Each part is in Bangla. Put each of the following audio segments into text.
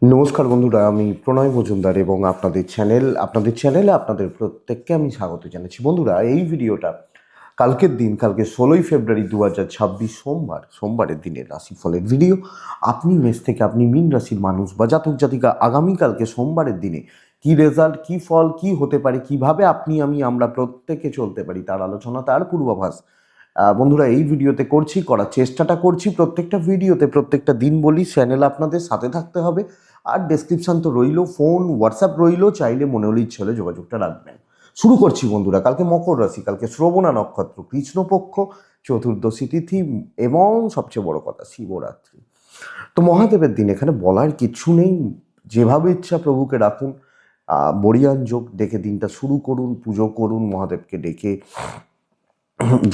নমস্কার বন্ধুরা, আমি প্রণয় মজুমদার এবং আপনাদের চ্যানেলে আপনাদের প্রত্যেককে আমি স্বাগত জানাচ্ছি। বন্ধুরা, এই ভিডিওটা কালকে 16ই ফেব্রুয়ারি 2026 সোমবারের দিনের রাশিফলের ভিডিও। আপনি মেষ থেকে আপনি মীন রাশির মানুষ বা জাতক জাতিকা আগামীকালকে সোমবারের দিনে কি রেজাল্ট, কি ফল, কি হতে পারে, কিভাবে আমরা প্রত্যেকে চলতে পারি তার আলোচনা, তার পূর্বাভাস বন্ধুরা এই ভিডিওতে করার চেষ্টাটা করছি। প্রত্যেকটা ভিডিওতে প্রত্যেকটা দিন বলি চ্যানেল আপনাদের সাথে থাকতে হবে। আর ডেসক্রিপশন তো রইলো, ফোন হোয়াটসঅ্যাপ রইলো, চাইলে মনে হলে ইচ্ছে হলে যোগাযোগটা রাখবেন। শুরু করছি বন্ধুরা। কালকে মকর রাশি, কালকে শ্রবণা নক্ষত্র, কৃষ্ণপক্ষ, চতুর্দশী তিথি এবং সবচেয়ে বড় কথা শিবরাত্রি। তো মহাদেবের দিন, এখানে বলার কিছু নেই। যেভাবে ইচ্ছা প্রভুকে রাখুন, বরিয়ান যোগ দেখে দিনটা শুরু করুন, পুজো করুন, মহাদেবকে ডেকে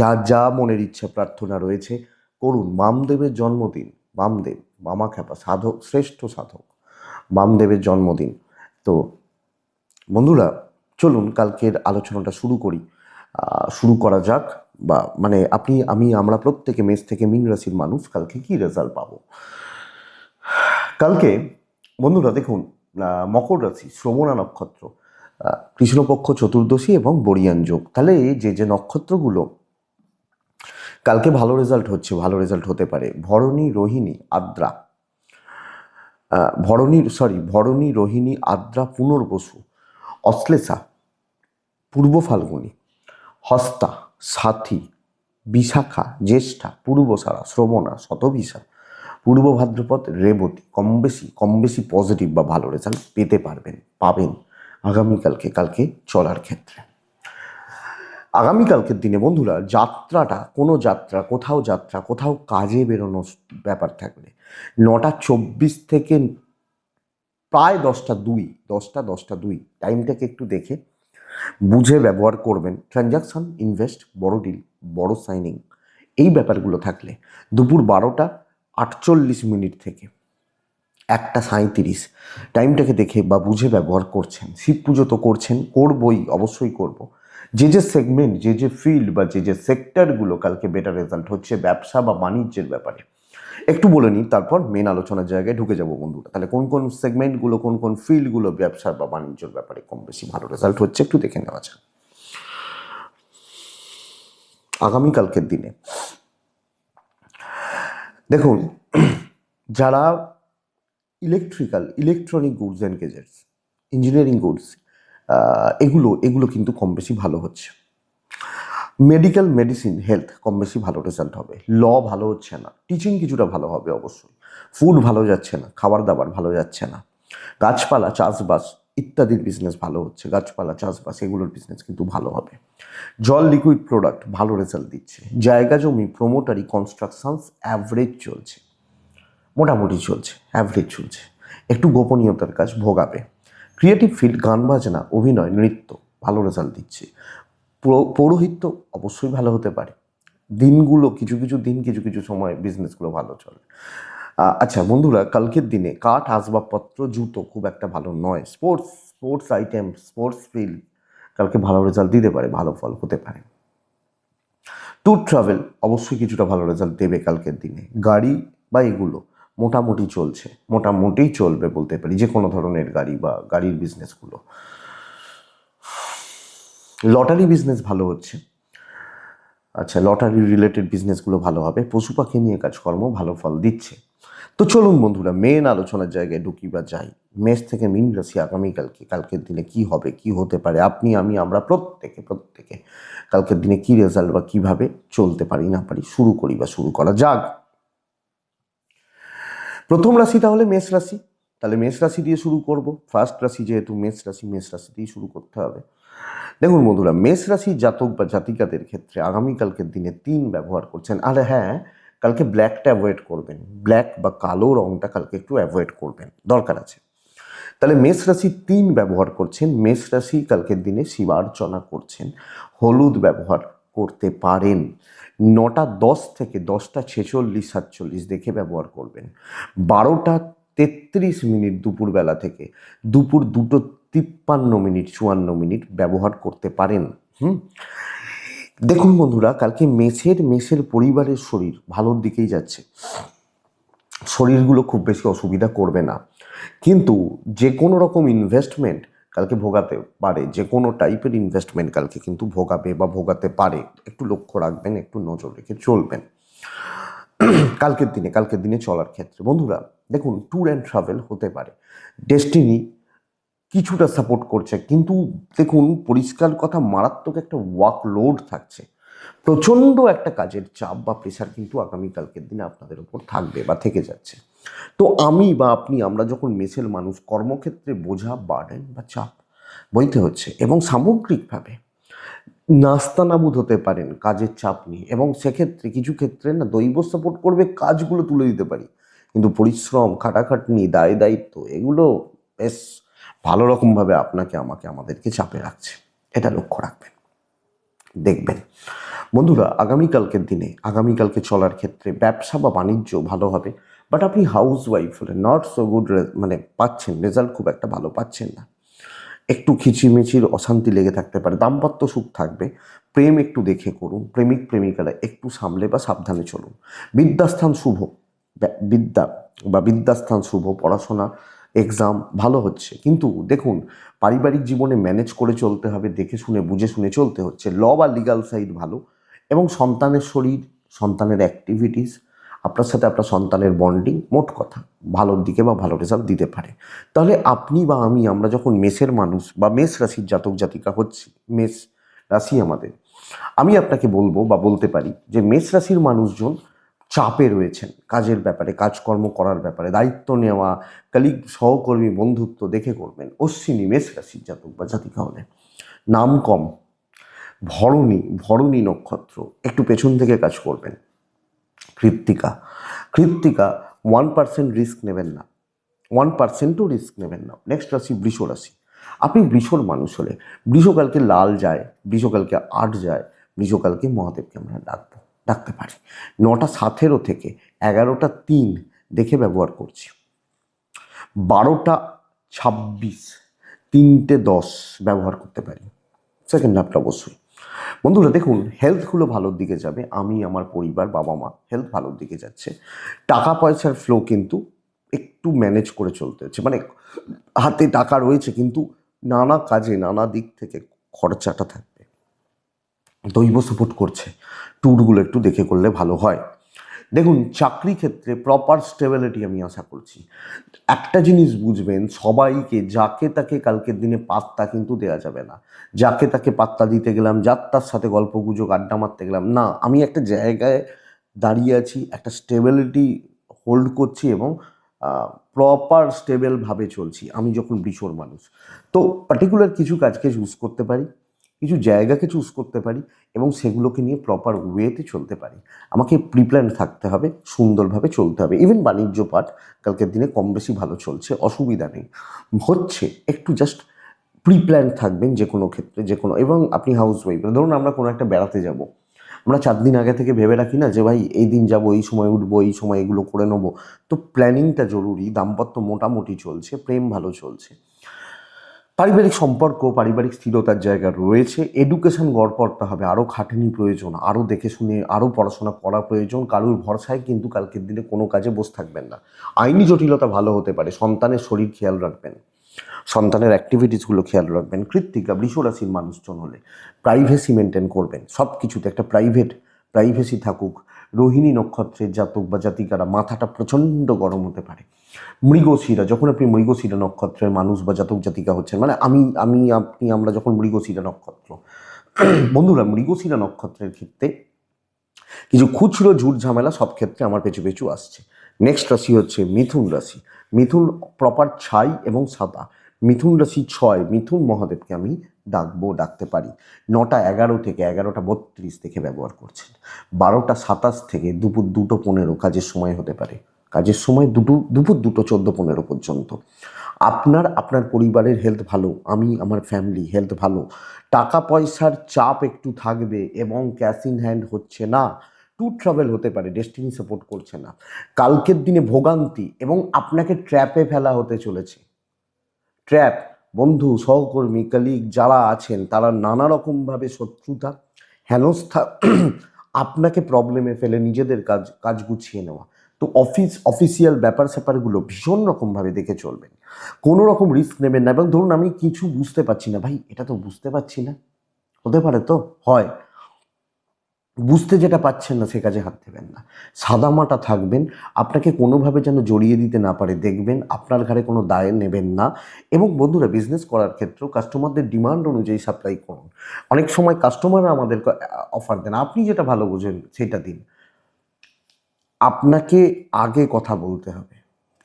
যার যা মনের ইচ্ছা প্রার্থনা রয়েছে করুন। বামদেবের জন্মদিন, বামদেব মামা খ্যাপা সাধক, শ্রেষ্ঠ সাধক বামদেবের জন্মদিন। তো বন্ধুরা চলুন কালকের আলোচনাটা শুরু করা যাক। বা মানে আমরা প্রত্যেকে মেষ থেকে মীন রাশির মানুষ কালকে কি রেজাল্ট পাবো। কালকে বন্ধুরা দেখুন, মকর রাশি, শ্রবণা নক্ষত্র, কৃষ্ণপক্ষ, চতুর্দশী এবং বরিয়ান যোগ। তাহলে যে যে নক্ষত্রগুলো কালকে ভালো রেজাল্ট হতে পারে: ভরণী, রোহিণী, আদ্রা, ভরণী, রোহিণী, আদ্রা, পুনর্বসু, অশ্লেষা, পূর্ব ফাল্গুনী, হস্তা, সাথী, বিশাখা, জ্যেষ্ঠা, পূর্বসারা, শ্রবণা, শতভিষা, পূর্ব ভাদ্রপদ, রেবতী। কম বেশি পজিটিভ বা ভালো রেজাল্ট পাবেন কালকে চলার ক্ষেত্রে। আগামীকালকের দিনে বন্ধুরা কোথাও কাজে বেরোনোর ব্যাপার থাকলে 9:24 থেকে প্রায় 10টা 2 টাইমটাকে একটু দেখে বুঝে ব্যবহার করবেন। ট্রানজাকশন, ইনভেস্ট, বড় ডিল, বড় সাইনিং, এই ব্যাপারগুলো থাকলে দুপুর 12টা 48 থেকে 1টা 37 টাইমটাকে দেখে বা বুঝে ব্যবহার করছেন। শিব পুজো তো অবশ্যই করব। যে সেগমেন্ট, যে ফিল্ড বা যে সেক্টরগুলো কালকে বেটার রেজাল্ট হচ্ছে ব্যবসা বা বাণিজ্যের ব্যাপারে একটু বলে নিই, তারপর মেন আলোচনার জায়গায় ঢুকে যাব বন্ধুরা। তাহলে কোন সেগমেন্টগুলো, কোন ফিল্ডগুলো ব্যবসা বা বাণিজ্যের ব্যাপারে কম বেশি ভালো রেজাল্ট হচ্ছে একটু দেখে নেওয়া যাক আগামীকালকের দিনে। দেখুন, যারা electronic goods and gadgets, engineering goods, এগুলো কিন্তু কম বেশি ভালো হচ্ছে। মেডিকেল, মেডিসিন, হেলথ কম বেশি ভালো রেজাল্ট হবে। ল ভালো হচ্ছে না, টিচিং কিছুটা ভালো হবে অবশ্যই। ফুড ভালো যাচ্ছে না, খাবার দাবার ভালো যাচ্ছে না। গাছপালা, চাষবাস ইত্যাদির বিজনেস ভালো হচ্ছে। গাছপালা, চাষবাস এগুলোর বিজনেস কিন্তু ভালো হবে। জল, লিকুইড প্রোডাক্ট ভালো রেজাল্ট দিচ্ছে। জায়গা জমি, প্রোমোটারি, কনস্ট্রাকশনস অ্যাভারেজ চলছে, অ্যাভারেজ চলছে। একটু গোপনীয়তার কাজ ভোগাবে। ক্রিয়েটিভ ফিল্ড, গান বাজনা, অভিনয়, নৃত্য ভালো রেজাল্ট দিচ্ছে। পৌরোহিত্য অবশ্যই ভালো হতে পারে। কিছু সময় বিজনেসগুলো ভালো চলে। আচ্ছা বন্ধুরা, কালকের দিনে কাঠ, আসবাবপত্র, জুতো খুব একটা ভালো নয়। স্পোর্টস আইটেম, স্পোর্টস ফিল্ড কালকে ভালো রেজাল্ট দিতে পারে, ভালো ফল হতে পারে। ট্যুর ট্রাভেল অবশ্যই কিছুটা ভালো রেজাল্ট দেবে কালকের দিনে। গাড়ি বা এগুলো মোটামুটি চলবে বলতে পারি, যে কোনো ধরনের গাড়ি বা গাড়ির বিজনেসগুলো। লটারি বিজনেস ভালো হচ্ছে। আচ্ছা, লটারি রিলেটেড বিজনেসগুলো ভালো হবে। পশু পাখি নিয়ে কাজকর্ম ভালো ফল দিচ্ছে। তো চলুন বন্ধুরা মেন আলোচনার জায়গায় ঢুকি বা যাই। মেষ থেকে মীন রাশি কালকের দিনে কি হবে, কি হতে পারে, আমরা প্রত্যেকে কালকের দিনে কি রেজাল্ট বা কিভাবে চলতে পারি না পারি শুরু করা যাক। প্রথম রাশি তাহলে মেষ রাশি। তাহলে মেষ রাশি দিয়ে শুরু করব। ফার্স্ট রাশি যেহেতু মেষ রাশি দিয়েই শুরু করতে হবে। দেখুন বন্ধুরা, মেষ রাশি জাতক বা জাতিকাদের ক্ষেত্রে আগামীকালকের দিনে 3 ব্যবহার করছেন। আর হ্যাঁ, কালকে ব্ল্যাকটা অ্যাভয়েড করবেন। ব্ল্যাক বা কালো রংটা কালকে একটু অ্যাভয়েড করবেন, দরকার আছে। তাহলে মেষ রাশি 3 ব্যবহার করছেন। মেষ রাশি কালকের দিনে শিবার্চনা করছেন, হলুদ ব্যবহার করতে পারেন। 9টা 10 থেকে 10টা 46-47 দেখে ব্যবহার করবেন। 12টা 33 দুপুরবেলা থেকে দুপুর 2:53 54 ব্যবহার করতে পারেন। দেখুন বন্ধুরা, কালকে মেষের পরিবারের শরীর ভালোর দিকেই যাচ্ছে। শরীরগুলো খুব বেশি অসুবিধা করবে না, কিন্তু যে কোনো রকম ইনভেস্টমেন্ট কালকে ভোগাতে পারে, যে কোনো টাইপের ইনভেস্টমেন্ট কালকে কিন্তু ভোগাবে বা ভোগাতে পারে। একটু লক্ষ্য রাখবেন, একটু নজর রেখে চলবেন কালকের দিনে চলার ক্ষেত্রে। বন্ধুরা দেখুন, ট্যুর অ্যান্ড ট্রাভেল হতে পারে, ডেস্টিনি কিছুটা সাপোর্ট করছে, কিন্তু দেখুন পরিষ্কার কথা, মারাত্মক একটা ওয়ার্কলোড থাকছে, প্রচণ্ড একটা কাজের চাপ বা প্রেশার কিন্তু আগামীকালকের দিনে আপনাদের উপর থাকবে বা থেকে যাচ্ছে। তো আমি বা আপনি, আমরা যখন মেসের মানুষ, কর্মক্ষেত্রে বোঝা, বার্ডেন বা চাপ বইতে হচ্ছে, এবং সামগ্রিকভাবে নাস্তানাবুদ হতে পারেন কাজের চাপ নিয়ে, এবং সেক্ষেত্রে কিছু ক্ষেত্রে না দৈব সাপোর্ট করবে, কাজগুলো তুলে দিতে পারি, কিন্তু পরিশ্রম, খাটাখাটনি, দায় দায়িত্ব এগুলো বেশ ভালো রকমভাবে আপনাকে, আমাকে, আমাদেরকে চাপে রাখছে। এটা লক্ষ্য রাখবেন, দেখবেন। বন্ধুরা আগামীকালকে চলার ক্ষেত্রে ব্যবসা বা বাণিজ্য ভালো হবে, বাট আপনি হাউস ওয়াইফ হলে নট সো গুড, মানে পাচ্ছেন রেজাল্ট খুব একটা ভালো পাচ্ছেন না, একটু খিচিমিচির অশান্তি লেগে থাকতে পারে। দাম্পত্য সুখ থাকবে, প্রেম একটু দেখে করুন, প্রেমিক প্রেমিকারা একটু সামলে বা সাবধানে চলুন। বিদ্যাস্থান শুভ, বিদ্যাস্থান শুভ, পড়াশোনা, এক্সাম ভালো হচ্ছে, কিন্তু দেখুন পারিবারিক জীবনে ম্যানেজ করে চলতে হবে, দেখে শুনে বুঝে শুনে চলতে হচ্ছে। ল বা লিগাল সাইড ভালো, এবং সন্তানের শরীর, সন্তানের অ্যাক্টিভিটিস, আপনার সাথে আপনার সন্তানের বন্ডিং, মোট কথা ভালোর দিকে বা ভালো রেজাল্ট দিতে পারে। তাহলে আপনি বা আমি, আমরা যখন মেসের মানুষ বা মেষ রাশির জাতক জাতিকা হচ্ছি, মেষ রাশি আমাদের, আমি আপনাকে বলবো বা বলতে পারি যে মেষ রাশির মানুষজন চাপে রয়েছেন, কাজের ব্যাপারে, কাজকর্ম করার ব্যাপারে, দায়িত্ব নেওয়া, কালিগ, সহকর্মী, বন্ধুত্ব দেখে করবেন। অশ্বিনী মেষ রাশির জাতক বা জাতিকা হলে নাম কম, ভরণী নক্ষত্র একটু পেছন থেকে কাজ করবেন। কৃত্তিকা 1% রিস্ক নেবেন না, 1%ও রিস্ক নেবেন না। নেক্সট রাশি বৃষ রাশি। আপনি বৃষর মানুষ হলে বৃষকালকে লাল যায়, বৃষকালকে 8 যায়, বৃষকালকে মহাদেবকে আমরা ডাকতে পারি। 9:17 থেকে 11:03 দেখে ব্যবহার করছি। 12:26, 3:10 ব্যবহার করতে পারি। সেকেন্ড হাফটা অবশ্যই। বন্ধুরা দেখুন, হেলথগুলো ভালোর দিকে যাবে, আমি, আমার পরিবার, বাবা মা, হেলথ ভালোর দিকে যাচ্ছে। টাকা পয়সার ফ্লো কিন্তু একটু ম্যানেজ করে চলতে হচ্ছে, মানে হাতে টাকা রয়েছে, কিন্তু নানা কাজে, নানা দিক থেকে খরচাটা থাকবে। দৈব সাপোর্ট করছে, ট্যুরগুলো একটু দেখে করলে ভালো হয়। দেখুন চাকরি ক্ষেত্রে প্রপার স্টেবিলিটি আমি আশা করছি। একটা জিনিস বুঝবেন, সবাইকে যাকে তাকে কালকের দিনে পাত্তা কিন্তু দেওয়া যাবে না। যাকে তাকে পাত্তা দিতে গেলাম, যার তার সাথে গল্প গুজব আড্ডা মারতে গেলাম না, আমি একটা জায়গায় দাঁড়িয়ে আছি, একটা স্টেবিলিটি হোল্ড করছি, এবং প্রপার স্টেবলভাবে চলছি আমি যখন বৃষর মানুষ। তো পার্টিকুলার কিছু কাজকে চুজ করতে পারি, কিছু জায়গাকে চুজ করতে পারি, এবং সেগুলোকে নিয়ে প্রপার ওয়েতে চলতে পারি। আমাকে প্রিপ্ল্যান থাকতে হবে, সুন্দরভাবে চলতে হবে। ইভেন বাণিজ্য পাঠ কালকের দিনে কম বেশি ভালো চলছে, অসুবিধা নেই, হচ্ছে, একটু জাস্ট প্রিপ্ল্যান থাকবেন যে কোনো ক্ষেত্রে, যে কোনো। এবং আপনি হাউস ওয়াইফ, ধরুন আমরা কোনো একটা বেড়াতে যাব, আমরা 4 দিন আগে থেকে ভেবে রাখি না যে ভাই এই দিন যাব, এই সময় উঠবো, এই সময় এগুলো করে নেবো। তো প্ল্যানিংটা জরুরি। দাম্পত্য মোটামুটি চলছে, প্রেম ভালো চলছে, পারিবারিক সম্পর্ক, পারিবারিক স্থিরতার জায়গা রয়েছে। এডুকেশন গড় করতে হবে, আরও খাটনি প্রয়োজন, আরও দেখে শুনে আরও পড়াশোনা করা প্রয়োজন। কারুর ভরসায় কিন্তু কালকের দিনে কোনো কাজে বসে থাকবেন না। আইনি জটিলতা ভালো হতে পারে, সন্তানের শরীর খেয়াল রাখবেন, সন্তানের অ্যাক্টিভিটিসগুলো খেয়াল রাখবেন। কৃত্তিকা বৃষ রাশির মানুষজন হলে প্রাইভেসি মেনটেন করবেন, সব কিছুতে একটা প্রাইভেসি থাকুক। রোহিণী নক্ষত্রের জাতক বা জাতিকারা মাথাটা প্রচণ্ড গরম হতে পারে। মৃগশিরা, যখন আপনি মৃগশিরা নক্ষত্রের মানুষ বা জাতক জাতিকা হচ্ছেন, মানে আপনি, আমরা যখন মৃগশিরা নক্ষত্র, বন্ধুরা মৃগশিরা নক্ষত্রের ক্ষেত্রে কিছু খুচরো ঝুট ঝামেলা সব ক্ষেত্রে আমার পেছু পেছু আসছে। নেক্সট রাশি হচ্ছে মিথুন রাশি। মিথুন প্রপার ছাই এবং সাদা, মিথুন রাশি 6, মিথুন মহাদেবকে আমি ডাকতে পারি। 9:11 থেকে 11:32 থেকে ব্যবহার করছেন। 12:27 থেকে দুপুর 2:15 কাজের সময় হতে পারে, কাজের সময় দুপুর 2:14-15 পর্যন্ত। আপনার পরিবারের হেলথ ভালো, আমি, আমার ফ্যামিলি হেলথ ভালো। টাকা পয়সার চাপ একটু থাকবে, এবং ক্যাশ ইন হ্যান্ড হচ্ছে না। ট্যুর ট্রাভেল হতে পারে, ডেস্টিনি সাপোর্ট করছে না। কালকের দিনে ভোগান্তি, এবং আপনাকে ট্র্যাপে ফেলা হতে চলেছে। ট্র্যাপ, বন্ধু, সহকর্মী, কলিগ যারা আছেন, তারা নানা রকমভাবে শত্রুতা, হেনস্থা, আপনাকে প্রবলেমে ফেলে নিজেদের কাজ গুছিয়ে নেওয়া। তো অফিসিয়াল ব্যাপার স্যাপারগুলো ভীষণ রকমভাবে দেখে চলবেন, কোনো রকম রিস্ক নেবেন না। এবং ধরুন আমি কিছু বুঝতে পারছি না, ভাই এটা তো বুঝতে পারছি না, হতে পারে তো হয়, বুঝতে যেটা পাচ্ছেন না সে কাজে হাত দেবেন না, সাদামাটা থাকবেন, আপনাকে কোনোভাবে যেন জড়িয়ে দিতে না পারে দেখবেন, আপনার ঘাড়ে কোনো দায় নেবেন না। এবং বন্ধুরা, বিজনেস করার ক্ষেত্রেও কাস্টমারদের ডিমান্ড অনুযায়ী সাপ্লাই করুন। অনেক সময় কাস্টমাররা আমাদেরকে অফার দেন, আপনি যেটা ভালো বোঝেন সেটা দিন। আপনাকে আগে কথা বলতে হবে,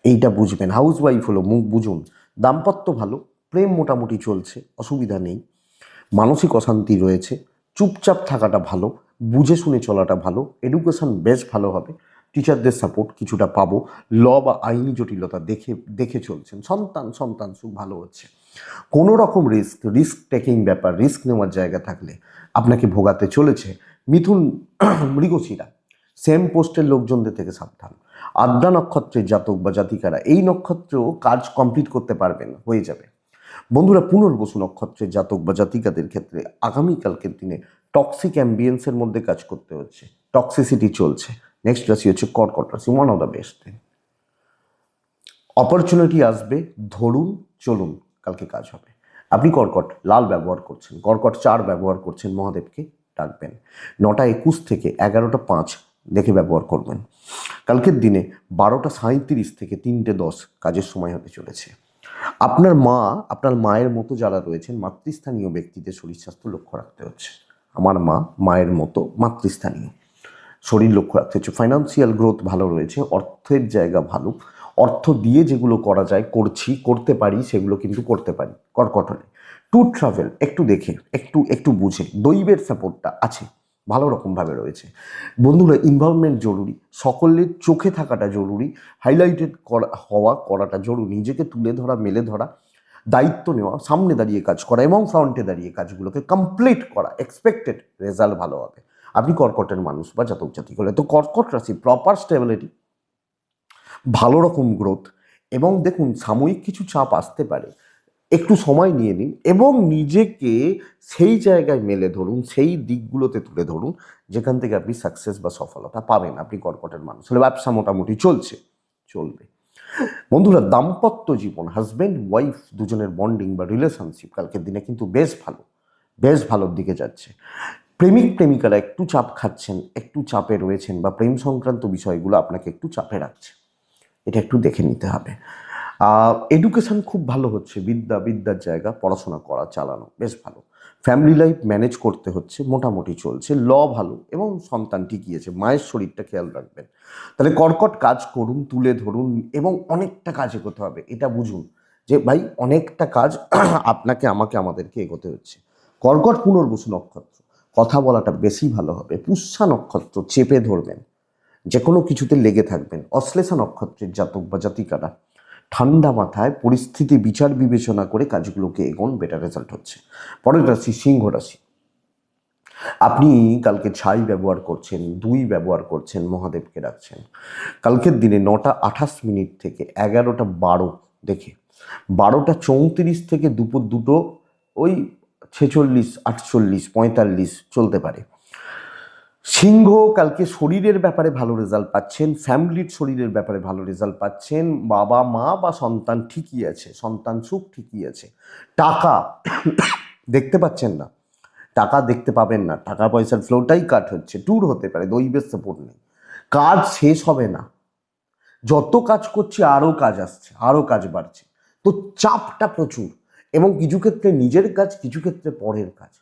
এইটা বুঝবেন। হাউস ওয়াইফ হলো, মুখ বুঝুন। দাম্পত্য ভালো, প্রেম মোটামুটি চলছে, অসুবিধা নেই, মানসিক অশান্তি রয়েছে, চুপচাপ থাকাটা ভালো, বুঝে শুনে চলাটা ভালো, এডুকেশন বেশ ভালো হবে, টিচারদের সাপোর্ট কিছুটা পাবো, ল বা আইনি জটিলতা দেখে দেখে চলছেন, সন্তান সুখ ভালো হচ্ছে। কোনো রকম রিস্ক টেকিং ব্যাপার, রিস্ক নেওয়ার জায়গা থাকলে আপনাকে ভোগাতে চলেছে। মিথুন মৃগশিরা, সেম পোস্টের লোকজনদের থেকে সাবধান। আদ্রা নক্ষত্রের জাতক বা জাতিকারা এই নক্ষত্রেও কাজ কমপ্লিট করতে পারবেন, হয়ে যাবে। বন্ধুরা, পুনর্বসু নক্ষত্রের জাতক বা জাতিকাদের ক্ষেত্রে আগামীকালকের দিনে টক্সিক অ্যাম্বিয়েন্সের মধ্যে কাজ করতে হচ্ছে, টক্সিসিটি চলছে। নেক্সট রাশি হচ্ছে কর্কট রাশি, one of the best. Opportunity আসবে, ধরুন চলুন, কালকে কাজ হবে। আপনি কর্কট লাল ব্যবহার করছেন, কর্কট 4 ব্যবহার করছেন, মহাদেবকে ডাকবেন। 9:21 থেকে 11:05 দেখে ব্যবহার করবেন। কালকের দিনে 12:37 থেকে 3:10 কাজের সময় হতে চলেছে। আপনার মায়ের মতো যারা রয়েছেন, মাতৃস্থানীয় ব্যক্তিদের শরীর স্বাস্থ্য লক্ষ্য রাখতে হচ্ছে। আমার মায়ের মতো মাতৃস্থানীয়, শরীর লক্ষ্য রাখতে হচ্ছে। ফাইন্যান্সিয়াল গ্রোথ ভালো রয়েছে, অর্থের জায়গা ভালো, অর্থ দিয়ে যেগুলো করা যায় করতে পারি, সেগুলো কিন্তু করতে পারি। কর্কট হলে ট্যুর ট্রাভেল একটু দেখে, একটু বুঝে, দৈবের সাপোর্টটা আছে, ভালো রকমভাবে রয়েছে। বন্ধুরা, ইনভলভমেন্ট জরুরি, সকলের চোখে থাকাটা জরুরি, হাইলাইটেড করাটা জরুরি, নিজেকে তুলে ধরা, মেলে ধরা, দায়িত্ব নেওয়া, সামনে দাঁড়িয়ে কাজ করা এবং ফ্রন্টে দাঁড়িয়ে কাজগুলোকে কমপ্লিট করা, এক্সপেক্টেড রেজাল্ট ভালো হবে। আপনি কর্কটের মানুষ বা জাতক জাতিক হলে তো কর্কট রাশি প্রপার স্টেবিলিটি, ভালো রকম গ্রোথ। এবং দেখুন, সাময়িক কিছু চাপ আসতে পারে, একটু সময় নিয়ে নিন এবং নিজেকে সেই জায়গায় মেলে ধরুন, সেই দিকগুলোতে তুলে ধরুন যেখান থেকে আপনি সাকসেস বা সফলতা পাবেন। আপনি কর্কটের মানুষ হলে ব্যবসা মোটামুটি চলবে। বন্ধুরা, দাম্পত্য জীবন, হাজব্যান্ড ওয়াইফ দুজনের বন্ডিং বা রিলেশনশিপ কালকের দিনে কিন্তু বেশ ভালোর দিকে যাচ্ছে। প্রেমিক প্রেমিকারা একটু চাপ খাচ্ছেন, একটু চাপে রয়েছেন, বা প্রেম সংক্রান্ত বিষয়গুলো আপনাকে একটু চাপে রাখছে, এটা একটু দেখে নিতে হবে। এডুকেশন খুব ভালো হচ্ছে, বিদ্যার জায়গা, পড়াশোনা করা চালানো বেশ ভালো। ফ্যামিলি লাইফ ম্যানেজ করতে হচ্ছে, মোটামুটি চলছে। ল ভালো এবং সন্তান ঠিকই আছে, মায়ের শরীরটা খেয়াল রাখবেন। তাহলে কর্কট কাজ করুন, তুলে ধরুন এবং অনেকটা কাজ এগোতে হবে, এটা বুঝুন যে ভাই অনেকটা কাজ আপনাকে আমাদেরকে এগোতে হচ্ছে। কর্কট পুনর্বসু নক্ষত্র, কথা বলাটা বেশি ভালো হবে। পুষ্যা নক্ষত্র চেপে ধরবেন, যে কোনো কিছুতে লেগে থাকবেন। অশ্লেষা নক্ষত্রের জাতক বা জাতিকারা ঠান্ডা মাথায় পরিস্থিতি বিচার বিবেচনা করে কাজগুলোকে এগোন, বেটার রেজাল্ট হচ্ছে। পরের রাশি সিংহ রাশি, আপনি কালকে 6 ব্যবহার করছেন, 2 ব্যবহার করছেন, মহাদেবকে রাখছেন। কালকের দিনে 9:28 থেকে 11:12 দেখে, 12:34 থেকে দুপুর 2 ওই 46, 48, 45 চলতে পারে। সিংহ কালকে শরীরের ব্যাপারে ভালো রেজাল্ট পাচ্ছেন, ফ্যামিলির শরীরের ব্যাপারে ভালো রেজাল্ট পাচ্ছেন, বাবা মা বা সন্তান ঠিকই আছে, সন্তান সুখ ঠিকই আছে। টাকা দেখতে পাচ্ছেন না, টাকা দেখতে পাবেন না, টাকা পয়সার ফ্লোটাই কাট হচ্ছে, ট্যুর হতে পারে, দৈবের সাপোর্ট নেই, কাজ শেষ হবে না, যত কাজ করছি আরও কাজ আসছে, আরও কাজ বাড়ছে, তো চাপটা প্রচুর। এবং কিছু ক্ষেত্রে নিজের কাজ, কিছু ক্ষেত্রে পরের কাজ,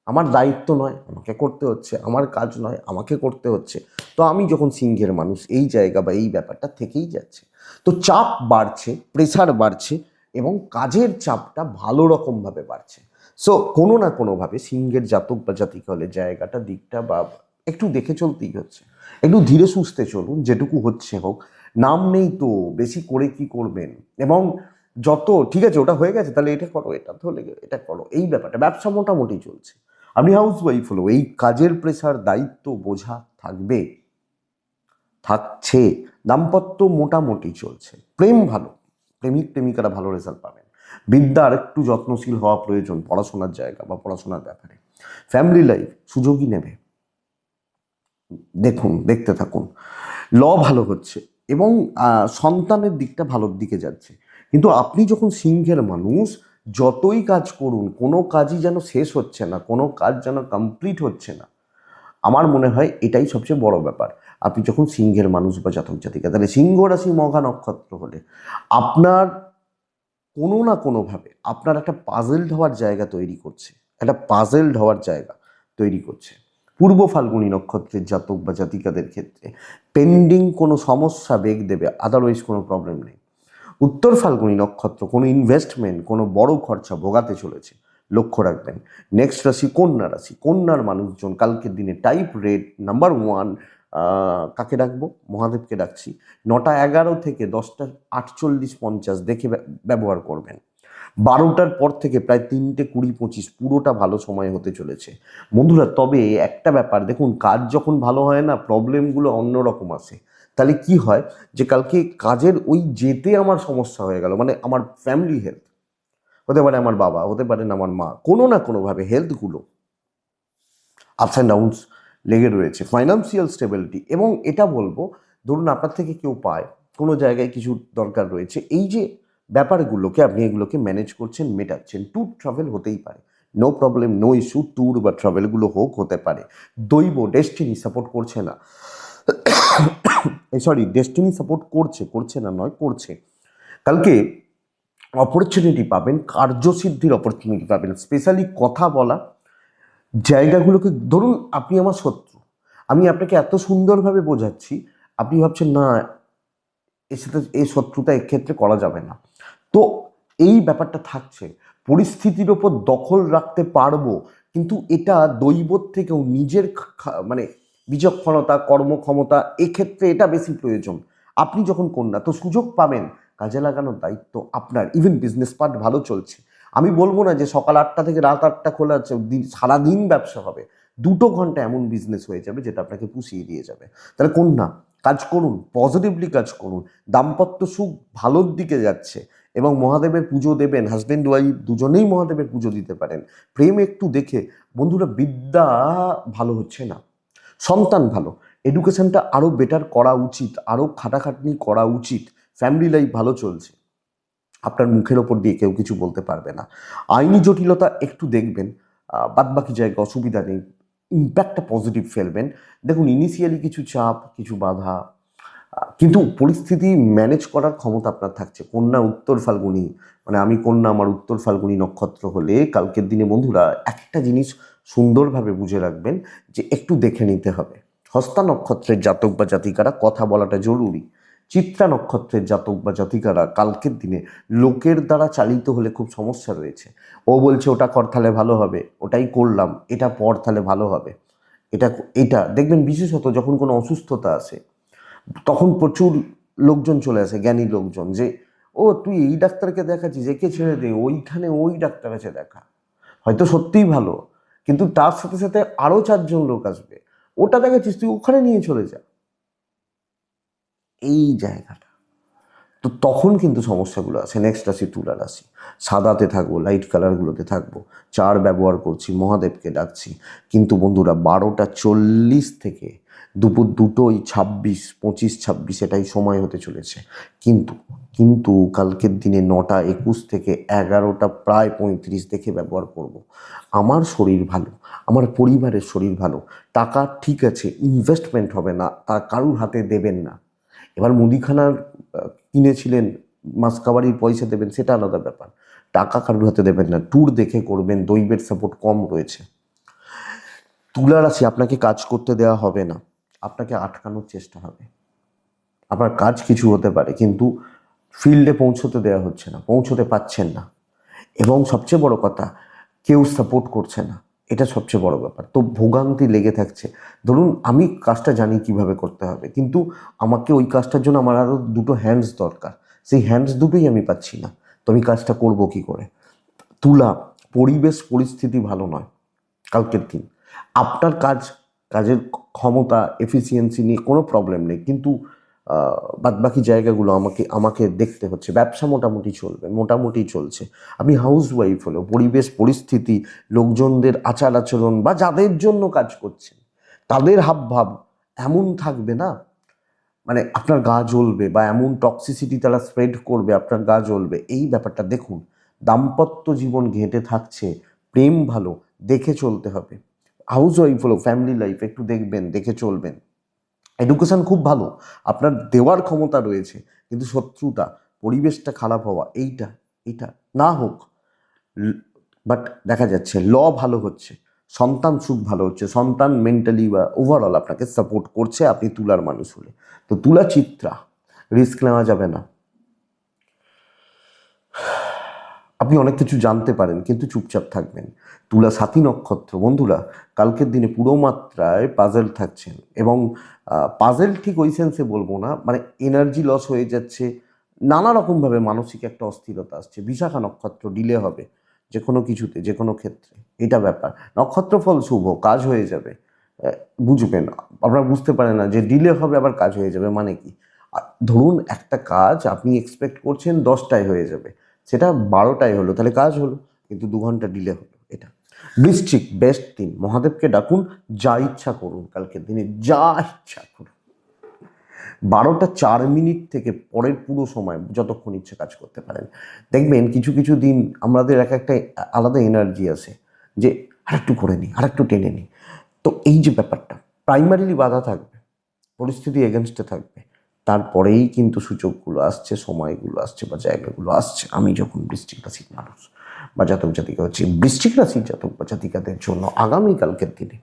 আমার দায়িত্ব নয় আমাকে করতে হচ্ছে, আমার কাজ নয় আমাকে করতে হচ্ছে। তো আমি যখন সিংহের মানুষ, এই জায়গা বা এই ব্যাপারটা থেকেই যাচ্ছে, তো চাপ বাড়ছে, প্রেশার বাড়ছে এবং কাজের চাপটা ভালো রকমভাবে বাড়ছে। সো কোনো না কোনোভাবে সিংহের জাতক বা জাতিকা হলে জায়গাটা, দিকটা বা একটু দেখে চলতেই হচ্ছে। একটু ধীরে সুস্থে চলুন, যেটুকু হচ্ছে হোক, নাম নেই তো বেশি করে কি করবেন। এবং যত ঠিক আছে, ওটা হয়ে গেছে, তাহলে এটা করো, এটা হলে এটা করো, এই ব্যাপারটা। ব্যবসা মোটামুটি চলছে, আপনি হাউস ওয়াইফ হলো, এই কাজের প্রেশার, দায়িত্ব বোঝা থাকছে। দাম্পত্য মোটামুটি চলছে, প্রেম ভালো, প্রেমিক প্রেমিকারা ভালো রেজাল্ট পাবেন। বিদ্যার একটু যত্নশীল হওয়া প্রয়োজন, পড়াশোনার জায়গা বা পড়াশোনার ব্যাপারে। ফ্যামিলি লাইফ সুযোগই নেবে, দেখতে থাকুন। ভালো হচ্ছে এবং সন্তানের দিকটা ভালোর দিকে যাচ্ছে। কিন্তু আপনি যখন সিংহের মানুষ, যতই কাজ করুন কোনো কাজই যেন শেষ হচ্ছে না, কোনো কাজ যেন কমপ্লিট হচ্ছে না। আমার মনে হয় এটাই সবচেয়ে বড় ব্যাপার। আপনি যখন সিংহের মানুষ বা জাতক জাতিকা, তাহলে সিংহ রাশি মঘা নক্ষত্র হলে আপনার কোনো না কোনোভাবে আপনার একটা পাজেলড হওয়ার জায়গা তৈরি করছে, একটা পাজেলড হওয়ার জায়গা তৈরি করছে। পূর্ব ফাল্গুনী নক্ষত্রের জাতক বা জাতিকাদের ক্ষেত্রে পেন্ডিং কোনো সমস্যা বেগ দেবে, আদারওয়াইজ কোনো প্রবলেম নেই। উত্তর ফাল্গুনী নক্ষত্র কোনো ইনভেস্টমেন্ট, কোনো বড় খরচা ভোগাতে চলেছে, লক্ষ্য রাখবেন। নেক্সট রাশি কন্যা রাশি। কন্যার মানুষজন কালকের দিনে টাইপ রেড নাম্বার 1, কাকে ডাকবো? মহাদেবকে ডাকছি। 9টা 11 থেকে 10টা 48-50 দেখে ব্যবহার করবেন। 12টার পর থেকে প্রায় 3টে 20-25 পুরোটা ভালো সময় হতে চলেছে বন্ধুরা। তবে একটা ব্যাপার দেখুন, কাজ যখন ভালো হয় না, প্রবলেমগুলো অন্যরকম আসে। তাহলে কি হয় যে কালকে কাজের ওই যেতে আমার সমস্যা হয়ে গেল, মানে আমার ফ্যামিলি হেলথ হতে পারে, আমার বাবা হতে পারেন, আমার মা, কোনো না কোনোভাবে হেলথগুলো আপস অ্যান্ড ডাউনস লেগে রয়েছে। ফাইন্যান্সিয়াল স্টেবিলিটি, এবং এটা বলবো, ধরুন আপনার থেকে কেউ পায়, কোনো জায়গায় কিছু দরকার রয়েছে, এই যে ব্যাপারগুলোকে আপনি এগুলোকে ম্যানেজ করছেন, মেটাচ্ছেন। ট্যুর ট্রাভেল হতেই পারে, no problem, no issue. Tour বা ট্রাভেলগুলো হতে পারে। দৈব ডেস্টিনি সাপোর্ট করছে না, সরি, ডেস্টিনি সাপোর্ট করছে, করছে না নয়, করছে। কালকে অপরচুনিটি পাবেন, কার্যসিদ্ধির অপরচুনিটি পাবেন, স্পেশালি কথা বলা জায়গাগুলোকে। ধরুন আপনি আমার শত্রু, আমি আপনাকে এত সুন্দরভাবে বোঝাচ্ছি, আপনি ভাবছেন না এর সাথে এই শত্রুতা এক্ষেত্রে করা যাবে না। তো এই ব্যাপারটা থাকছে, পরিস্থিতির ওপর দখল রাখতে পারবো, কিন্তু এটা দৈবত থেকেও নিজের মানে বিচক্ষণতা, কর্মক্ষমতা, এক্ষেত্রে এটা বেশি প্রয়োজন। আপনি যখন কন্যা, তো সুযোগ পাবেন, কাজে লাগানোর দায়িত্ব আপনার। ইভেন বিজনেস পার্ট ভালো চলছে, আমি বলবো না যে সকাল 8টা থেকে রাত 8টা খোলা আছে, সারাদিন ব্যবসা হবে। 2 ঘন্টা এমন বিজনেস হয়ে যাবে যেটা আপনাকে পুষিয়ে দিয়ে যাবে। তাহলে কন্যা, কাজ করুন, পজিটিভলি কাজ করুন। দাম্পত্য সুখ ভালোর দিকে যাচ্ছে, এবং মহাদেবের পুজো দেবেন। হাজব্যান্ড ওয়াইফ দুজনেই মহাদেবের পুজো দিতে পারেন। প্রেম একটু দেখে বন্ধুরা, বিদ্যা ভালো হচ্ছে না, সন্তান ভালো, এডুকেশনটা আরও বেটার করা উচিত, আরও খাটাখাটনি করা উচিত। ফ্যামিলি লাইফ ভালো চলছে, আপনার মুখের ওপর দিয়ে কেউ কিছু বলতে পারবে না। আইনি জটিলতা একটু দেখবেন, বাদ বাকি জায়গায় অসুবিধা নেই, ইম্প্যাক্টটা পজিটিভ ফেলবেন। দেখুন ইনিশিয়ালি কিছু চাপ, কিছু বাধা, কিন্তু পরিস্থিতি ম্যানেজ করার ক্ষমতা আপনার থাকছে। কন্যা উত্তর ফাল্গুনী, মানে আমি কন্যা, আমার উত্তর ফাল্গুনী নক্ষত্র হলে কালকের দিনে বন্ধুরা একটা জিনিস সুন্দরভাবে বুঝে রাখবেন, যে একটু দেখে নিতে হবে। হস্তা নক্ষত্রের জাতক বা জাতিকারা কথা বলাটা জরুরি। চিত্রা নক্ষত্রের জাতক বা জাতিকারা কালকের দিনে লোকের দ্বারা চালিত হলে খুব সমস্যা রয়েছে। ও বলছে ওটা কর তাহলে ভালো হবে, ওটাই করলাম, এটা পর তাহলে ভালো হবে, এটা এটা দেখবেন। বিশেষত যখন কোনো অসুস্থতা আসে, তখন প্রচুর লোকজন চলে আসে, জ্ঞানী লোকজন, যে ও তুই এই ডাক্তারকে দেখাচ্ছিস, একে ছেড়ে দে, ওইখানে ওই ডাক্তার আছে দেখা। হয়তো সত্যিই ভালো, কিন্তু তার সাথে সাথে আরও 4জন লোক আসবে, ওটা দেখাচ্ছিস তুই ওখানে নিয়ে চলে যা, এই জায়গাটা। তো তখন কিন্তু সমস্যাগুলো আছে। নেক্সট রাশি তুলা রাশি। সাদাতে থাকবো, লাইট কালারগুলোতে থাকবো, চার ব্যবহার করছি, মহাদেবকে ডাকছি। কিন্তু বন্ধুরা 12টা 40 থেকে দুপুর 2টো 26 এটাই সময় হতে চলেছে। কিন্তু কিন্তু কালকের দিনে 9টা 21 থেকে 11টা প্রায় 35 দেখে ব্যবহার করব। আমার শরীর ভালো, আমার পরিবারের শরীর ভালো, টাকা ঠিক আছে, ইনভেস্টমেন্ট হবে না, তা কারুর হাতে দেবেন না। এবার মুদিখানার কিনেছিলেন, মাসকাবারির পয়সা দেবেন, সেটা আলাদা ব্যাপার। টাকা কারুর হাতে দেবেন না, ট্যুর দেখে করবেন, দৈবের সাপোর্ট কম রয়েছে। তুলা রাশি, আপনাকে কাজ করতে দেওয়া হবে না, আপনাকে আটকানোর চেষ্টা হবে। আপনার কাজ কিছু হতে পারে, কিন্তু ফিল্ডে পৌঁছতে দেওয়া হচ্ছে না, পৌঁছতে পাচ্ছেন না, এবং সবচেয়ে বড় কথা, কেউ সাপোর্ট করছে না, এটা সবচেয়ে বড় ব্যাপার। তো ভোগান্তি লেগে থাকছে। ধরুন আমি কাজটা জানি কিভাবে করতে হবে, কিন্তু আমাকে ওই কাজটার জন্য আমার আরও 2টো হ্যান্ডস দরকার, সেই হ্যান্ডস দুটোই আমি পাচ্ছি না, তো আমি কাজটা করব কি করে? তুলা, পরিবেশ পরিস্থিতি ভালো নয় কালকের দিন। আপনার কাজের ক্ষমতা, এফিসিয়েন্সি নিয়ে কোনো প্রবলেম নেই, কিন্তু বাদবাকি জায়গাগুলো আমাকে আমাকে দেখতে হচ্ছে। ব্যবসা মোটামুটি চলবে, মোটামুটি চলছে। আপনি হাউস ওয়াইফ হলেও পরিবেশ পরিস্থিতি, লোকজনদের আচার আচরণ, বা যাদের জন্য কাজ করছেন তাদের হাবভাব এমন থাকবে না মানে আপনার গা জ্বলবে বা এমন টক্সিসিটি তারা স্প্রেড করবে আপনার গা জ্বলবে, এই ব্যাপারটা দেখুন। দাম্পত্য জীবন ঘেঁটে থাকছে, প্রেম ভালো, দেখে চলতে হবে। হাউস ওয়াইফ হলো, ফ্যামিলি লাইফ একটু দেখবেন, দেখে চলবেন। এডুকেশন খুব ভালো, আপনার দেওয়ার ক্ষমতা রয়েছে, কিন্তু শত্রুতা, পরিবেশটা খারাপ হওয়া, এইটা এইটা না হোক। বাট দেখা যাচ্ছে ভালো হচ্ছে, সন্তান সুখ ভালো হচ্ছে, সন্তান মেন্টালি বা ওভারঅল আপনাকে সাপোর্ট করছে আপনি তুলার মানুষ হলে। তো তুলা চিত্রা, রিস্ক নেওয়া যাবে না। আপনি অনেক কিছু জানতে পারেন কিন্তু চুপচাপ থাকবেন। তুলা সাথী নক্ষত্র বন্ধুরা, কালকের দিনে পুরো মাত্রায় পাজেল থাকছেন, এবং পাজেল ঠিক ওই সেন্সে বলবো না, মানে এনার্জি লস হয়ে যাচ্ছে, নানা রকমভাবে মানসিক একটা অস্থিরতা আসছে। বিশাখা নক্ষত্র, ডিলে হবে যে কোনো কিছুতে, যে কোনো ক্ষেত্রে, এটা ব্যাপার। নক্ষত্র ফল শুভ, কাজ হয়ে যাবে। বুঝবেন, আপনারা বুঝতে পারেন না যে ডিলে হবে আবার কাজ হয়ে যাবে মানে কি। ধরুন একটা কাজ আপনি এক্সপেক্ট করছেন 10টায় হয়ে যাবে, সেটা 12টায় হলো, তাহলে কাজ হলো, কিন্তু 2 ঘন্টা ডিলে হলো। এটা বৃশ্চিক, বেস্ট দিন, মহাদেবকে ডাকুন, যা ইচ্ছা করুন কালকের দিনে, যা ইচ্ছা করুন। 12টা 4 মিনিট থেকে পরের পুরো সময় যতক্ষণ ইচ্ছে কাজ করতে পারেন। দেখবেন কিছু কিছু দিন আমাদের একটা আলাদা এনার্জি আছে যে আরেকটু করে নিই, আরেকটু টেনে নিই। তো এই যে ব্যাপারটা, প্রাইমারিলি বাধা থাকবে, পরিস্থিতি এগেনস্টে থাকবে, তারপরেই কিন্তু সূচকগুলো আসছে, সময়গুলো আসছে বা জায়গাগুলো আসছে। আমি যখন বৃশ্চিক রাশির মানুষ বা জাতক জাতিকা হচ্ছে, বৃশ্চিক রাশির জাতক বা জাতিকাদের জন্য আগামীকালকের দিনে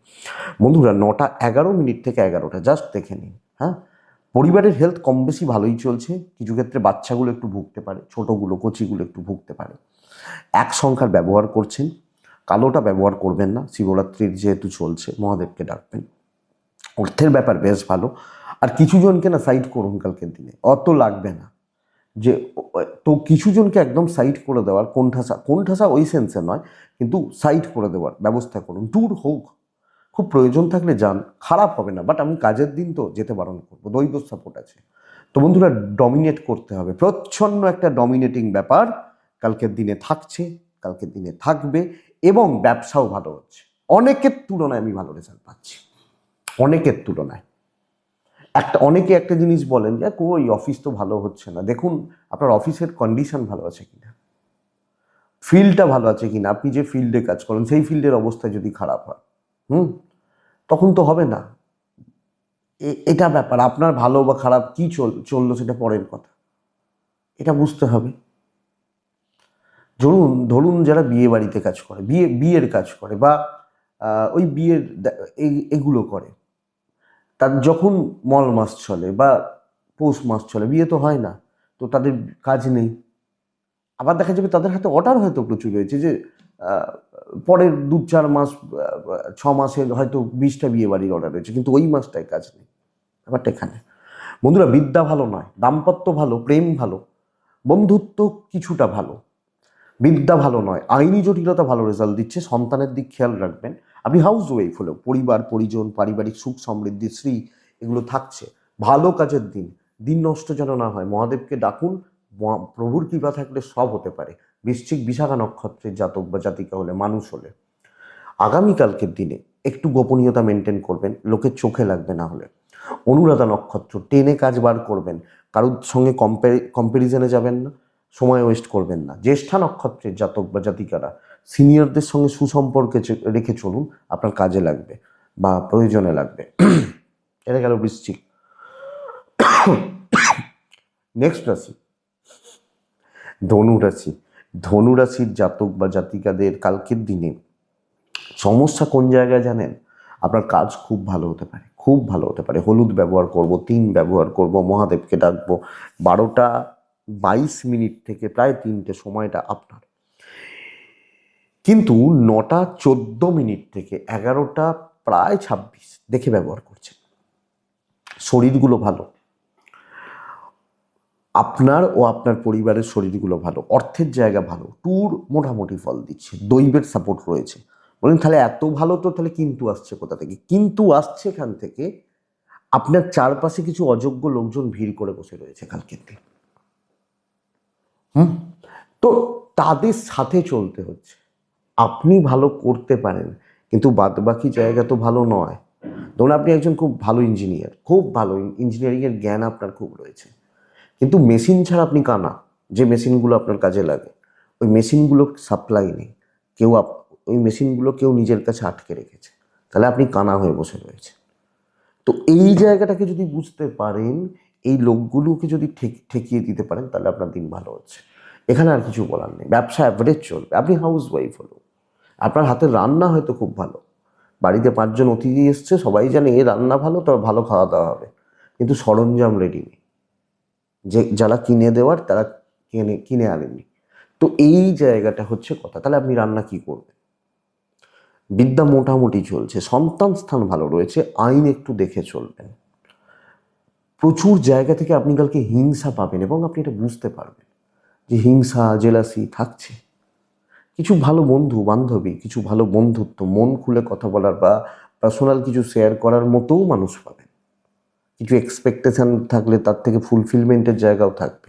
বন্ধুরা 9টা 11 মিনিট থেকে 11টা জাস্ট দেখে নিন। হ্যাঁ, পরিবারের হেলথ কম বেশি ভালোই চলছে, কিছু ক্ষেত্রে বাচ্চাগুলো একটু ভুগতে পারে, ছোটোগুলো কচিগুলো একটু ভুগতে পারে। 1 সংখ্যার ব্যবহার করছেন, কালোটা ব্যবহার করবেন না, শিবরাত্রির যেহেতু চলছে, মহাদেবকে ডাকবেন। অর্থের ব্যাপার বেশ ভালো। আর কিছু জনকে না সাইড করুন কালকের দিনে, অত লাগবে না যে, তো কিছু জনকে একদম সাইড করে দেওয়ার, কোণঠাসা ওই সেন্সে নয়, কিন্তু সাইড করে দেওয়ার ব্যবস্থা করুন। দূর হোক, খুব প্রয়োজন থাকলে যান, খারাপ হবে না, বাট আমি কাজের দিন তো যেতে বারণ করবো, দৈব সাপোর্ট আছে। তো বন্ধুরা, ডমিনেট করতে হবে, প্রচ্ছন্ন একটা ডমিনেটিং ব্যাপার কালকের দিনে থাকছে, কালকের দিনে থাকবে, এবং ব্যবসাও ভালো হচ্ছে। অনেকের তুলনায় আমি ভালো রেজাল্ট পাচ্ছি, অনেকের তুলনায়। অনেকে একটা জিনিস বলেন যে কই অফিস তো ভালো হচ্ছে না। দেখুন আপনার অফিসের কন্ডিশন ভালো আছে কিনা, ফিল্ডটা ভালো আছে কিনা, আপনি যে ফিল্ডে কাজ করেন সেই ফিল্ডের অবস্থা যদি খারাপ হয়, তখন তো হবে না। এটা ব্যাপার, আপনার ভালো বা খারাপ কি চললো সেটা পরের কথা, এটা বুঝতে হবে। ধরুন ধরুন যারা বিয়ে বাড়িতে কাজ করে, বিয়ের কাজ করে, বা ওই বিয়ের এগুলো করে, তার যখন মল মাস চলে বা পৌষ মাস চলে, বিয়ে তো হয় না, তো তাদের কাজ নেই। আবার দেখা যাবে তাদের হাতে অর্ডার হয়তো প্রচুর রয়েছে, যে পরের 2-4 মাস, 6 মাসের হয়তো 20টা বিয়ে বাড়ির অর্ডার রয়েছে, কিন্তু ওই মাসটায় কাজ নেই। ব্যাপারটা এখানে বন্ধুরা, বিদ্যা ভালো নয়, দাম্পত্য ভালো, প্রেম ভালো, বন্ধুত্ব কিছুটা ভালো, বিদ্যা ভালো নয়, আইনি জটিলতা ভালো রেজাল্ট দিচ্ছে। সন্তানের দিক খেয়াল রাখবেন। আপনি হাউস ওয়াইফ হলেও পরিবার পরিজন, পারিবারিক সুখ সমৃদ্ধি, শ্রী, এগুলো থাকছে। ভালো কাজের দিন, দিন নষ্ট যেন না হয়, মহাদেবকে ডাকুন, প্রভুর কৃপা থাকলে সব হতে পারে। বৃশ্চিক বিশাখা নক্ষত্রের জাতক বা জাতিকা হলে, মানুষ হলে আগামীকালকের দিনে একটু গোপনীয়তা মেনটেন করবেন, লোকের চোখে লাগবে না হলে। অনুরাধা নক্ষত্র, টেনে কাজ বার করবেন, কারোর সঙ্গে কম্প্যারিজনে যাবেন না, সময় ওয়েস্ট করবেন না। জ্যেষ্ঠা নক্ষত্রের জাতক বা জাতিকারা সিনিয়রদের সঙ্গে সুসম্পর্কে রেখে চলুন, আপনার কাজে লাগবে বা প্রয়োজনে লাগবে। এটা গেল বৃশ্চিক। নেক্সট রাশি ধনুরাশি। ধনুরাশির জাতক বা জাতিকাদের কালকের দিনে সমস্যা কোন জায়গায় জানেন? আপনার কাজ খুব ভালো হতে পারে, খুব ভালো হতে পারে। হলুদ ব্যবহার করব, 3 ব্যবহার করব, মহাদেবকে ডাকবো। 12টা 22 মিনিট থেকে প্রায় 3টে, সময়টা আপনার। কিন্তু 9টা 14 মিনিট থেকে 11টা প্রায় 26 দেখে ব্যবহার করছেন। শরীরগুলো ভালো, আপনার ও আপনার পরিবারের শরীরগুলো ভালো, অর্থের জায়গা ভালো, ট্যুর মোটামুটি ফল দিচ্ছে, দৈবের সাপোর্ট রয়েছে। বলেন তাহলে এত ভালো, তো তাহলে কিন্তু আসছে কোথা থেকে? কিন্তু আসছে এখান থেকে, আপনার চারপাশে কিছু অযোগ্য লোকজন ভিড় করে বসে রয়েছে কালকের দিন। তো তাদের সাথে চলতে হচ্ছে। আপনি ভালো করতে পারেন, কিন্তু বাদবাকি জায়গা তো ভালো নয়। ধরুন আপনি একজন খুব ভালো ইঞ্জিনিয়ার, খুব ভালো ইঞ্জিনিয়ারিংয়ের জ্ঞান আপনার খুব রয়েছে, কিন্তু মেশিন ছাড়া আপনি কানা। যে মেশিনগুলো আপনার কাজে লাগে ওই মেশিনগুলো সাপ্লাই নেই, ওই মেশিনগুলো কেউ নিজের কাছে আটকে রেখেছে, তাহলে আপনি কানা হয়ে বসে রয়েছে। তো এই জায়গাটাকে যদি বুঝতে পারেন, এই লোকগুলোকে যদি ঠেকিয়ে দিতে পারেন, তাহলে আপনার দিন ভালো হচ্ছে। এখানে আর কিছু বলার নেই, ব্যবসা অ্যাভারেজ চলবে। আপনি হাউস ওয়াইফ হলো, আপনার হাতের রান্না হয়তো খুব ভালো, বাড়িতে 5 জন অতিথি এসছে, সবাই জানে এ রান্না ভালো, তবে ভালো খাওয়া দাওয়া হবে, কিন্তু সরঞ্জাম রেডি নেই, যে যারা কিনে দেওয়ার তারা কিনে আনেনি। তো এই জায়গাটা হচ্ছে কথা। তাহলে আপনি রান্না কি করবেন? বিদ্যা মোটামুটি চলছে, সন্তান স্থান ভালো রয়েছে, আইন একটু দেখে চলবেন। প্রচুর জায়গা থেকে আপনি কালকে হিংসা পাবেন এবং আপনি এটা বুঝতে পারবেন যে হিংসা জেলাসি থাকছে। কিছু ভালো বন্ধু বান্ধবী, কিছু ভালো বন্ধুত্ব, মন খুলে কথা বলার বা পার্সোনাল কিছু শেয়ার করার মতোও মানুষ পাবেন। কিছু এক্সপেকটেশন থাকলে তার থেকে ফুলফিলমেন্টের জায়গাও থাকবে,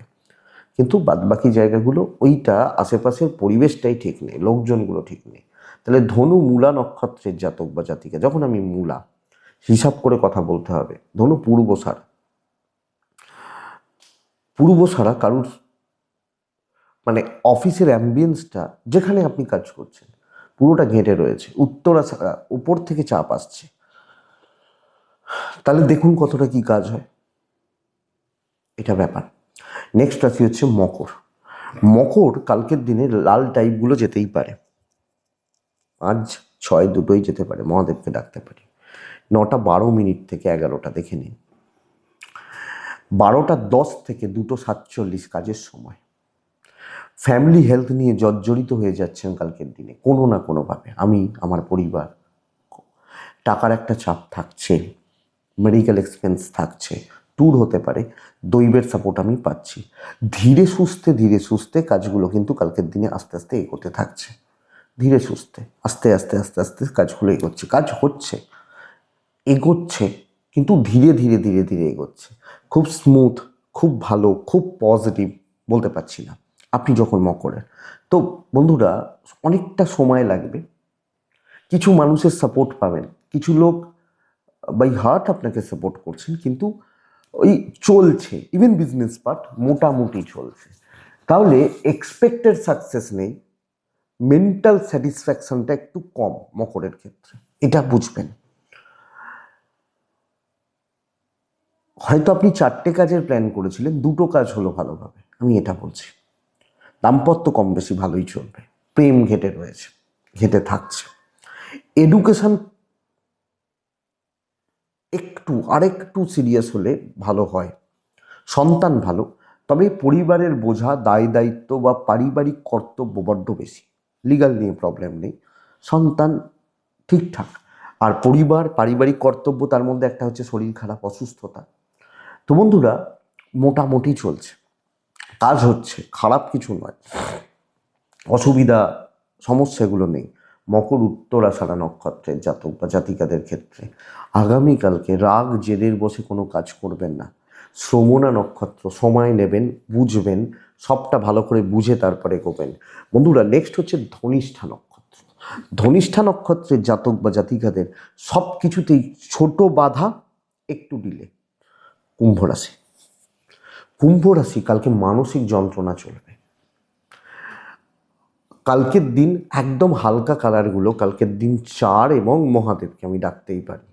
কিন্তু বাদবাকি জায়গাগুলো ওইটা আশেপাশের পরিবেশটাই ঠিক নেই, লোকজনগুলো ঠিক নেই। তাহলে ধনু মূলা নক্ষত্রের জাতক বা জাতিকা, যখন আমি মূলা হিসাব করে কথা বলতে হবে, ধনু পূর্বসারা কারুর মানে অফিসের অ্যাম্বিয়েন্সটা যেখানে আপনি কাজ করছেন পুরোটা ঘেঁটে রয়েছে, উত্তরাছাড়া উপর থেকে চাপ আসছে, তাহলে দেখুন কতটা কি কাজ হয়, এটা ব্যাপার। নেক্সট রাশি হচ্ছে মকর। মকর কালকের দিনে লাল টাইপগুলো যেতেই পারে, 5, 6 দুটোই যেতে পারে, মহাদেবকে ডাকতে পারি। 9টা 12 মিনিট থেকে 11টা দেখে নিন। 12টা 10 থেকে 2টো 47 কাজের সময়। ফ্যামিলি হেলথ নিয়ে জর্জরিত হয়ে যাচ্ছেন কালকের দিনে কোনো না কোনোভাবে, আমি আমার পরিবার, টাকার একটা চাপ থাকছে, মেডিকেল এক্সপেন্স থাকছে, ট্যুর হতে পারে, দৈবের সাপোর্ট আমি পাচ্ছি। ধীরে সুস্থে কাজগুলো কিন্তু কালকের দিনে আস্তে আস্তে এগোতে থাকছে, ধীরে সুস্থে আস্তে আস্তে আস্তে আস্তে কাজগুলো এগোচ্ছে, কাজ হচ্ছে, এগোচ্ছে, কিন্তু ধীরে এগোচ্ছে। খুব স্মুথ, খুব ভালো, খুব পজিটিভ বলতে পারছি না আপনি যখন মকরের। তো বন্ধুরা, অনেকটা সময় লাগবে, কিছু মানুষের সাপোর্ট পাবেন, কিছু লোক বাই হার্ট আপনাকে সাপোর্ট করছেন, কিন্তু ওই চলছে, ইভেন বিজনেস পার্ট মোটামুটি চলছে। তাহলে এক্সপেক্টেড সাকসেস নেই, মেন্টাল স্যাটিসফ্যাকশনটা একটু কম মকরের ক্ষেত্রে, এটা বুঝবেন। হয়তো আপনি 4টে কাজের প্ল্যান করেছিলেন, 2টো কাজ হলো ভালোভাবে, আমি এটা বলছি। দাম্পত্য কম বেশি ভালোই চলবে, প্রেম ঘেটে রয়েছে, ঘেটে থাকছে। এডুকেশন আরেকটু সিরিয়াস হলে ভালো হয়। সন্তান ভালো, তবে পরিবারের বোঝা, দায় দায়িত্ব বা পারিবারিক কর্তব্য বড্ড বেশি। লিগাল নিয়ে প্রবলেম নেই, সন্তান ঠিকঠাক, আর পরিবার পারিবারিক কর্তব্য, তার মধ্যে একটা হচ্ছে শরীর খারাপ, অসুস্থতা। তো বন্ধুরা, মোটামুটি চলছে, কাজ হচ্ছে, খারাপ কিছু নয়, অসুবিধা সমস্যাগুলো নেই। মকর উত্তরাষাঢ়া নক্ষত্রের জাতক বা জাতিকাদের ক্ষেত্রে আগামীকালকে রাগ জেদের বসে কোনো কাজ করবেন না। শ্রবণা নক্ষত্র, সময় নেবেন, বুঝবেন, সবটা ভালো করে বুঝে তারপরে এগোবেন। বন্ধুরা, নেক্সট হচ্ছে ধনিষ্ঠা নক্ষত্র। ধনিষ্ঠা নক্ষত্রের জাতক বা জাতিকাদের সব কিছুতেই ছোট বাধা, একটু ডিলে। কুম্ভ রাশি কালকে মানসিক যন্ত্রণা চলবে। কালকের দিন একদম হালকা কালারগুলো, কালকের দিন 4 এবং মহাদেবকে আমি ডাকতেই পারি।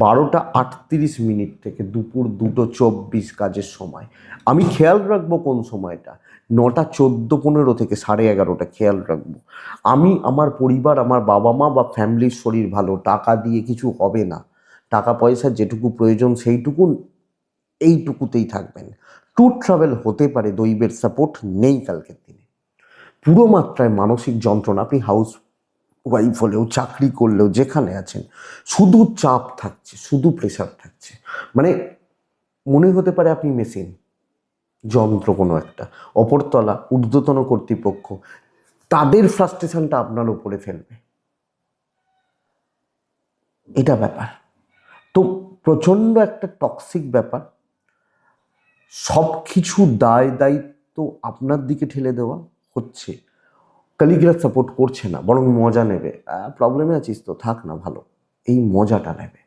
12টা 38 মিনিট থেকে দুপুর 2টো 24 কাজের সময়। আমি খেয়াল রাখবো কোন সময়টা, 9টা 14-15 থেকে 11:30 খেয়াল রাখবো। আমি আমার পরিবার, আমার বাবা মা বা ফ্যামিলির শরীর ভালো, টাকা দিয়ে কিছু হবে না, টাকা পয়সা যেটুকু প্রয়োজন সেইটুকু, এইটুকুতেই থাকবেন। ট্যুর ট্রাভেল হতে পারে, দৈবের সাপোর্ট নেই কালকের দিনে। পুরো মাত্রায় মানসিক যন্ত্রণা, আপনি হাউস ওয়াইফ হলেও, চাকরি করলেও, যেখানে আছেন, শুধু চাপ থাকছে, শুধু প্রেশার থাকছে। মানে মনে হতে পারে আপনি মেশিন, যন্ত্র কোনো একটা, অপরতলা ঊর্ধ্বতন কর্তৃপক্ষ তাদের ফ্রাস্ট্রেশনটা আপনার উপরে ফেলবে, এটা ব্যাপার। তো প্রচণ্ড একটা টক্সিক ব্যাপার, সব কিছু দায় দায়িত্ব আপনার দিকে ঠেলে দেওয়া হচ্ছে। কলিগরা সাপোর্ট করছে না, বরং মজা নেবে, প্রবলেমে আছিস তো থাক না, ভালো, এই মজাটা নেবে।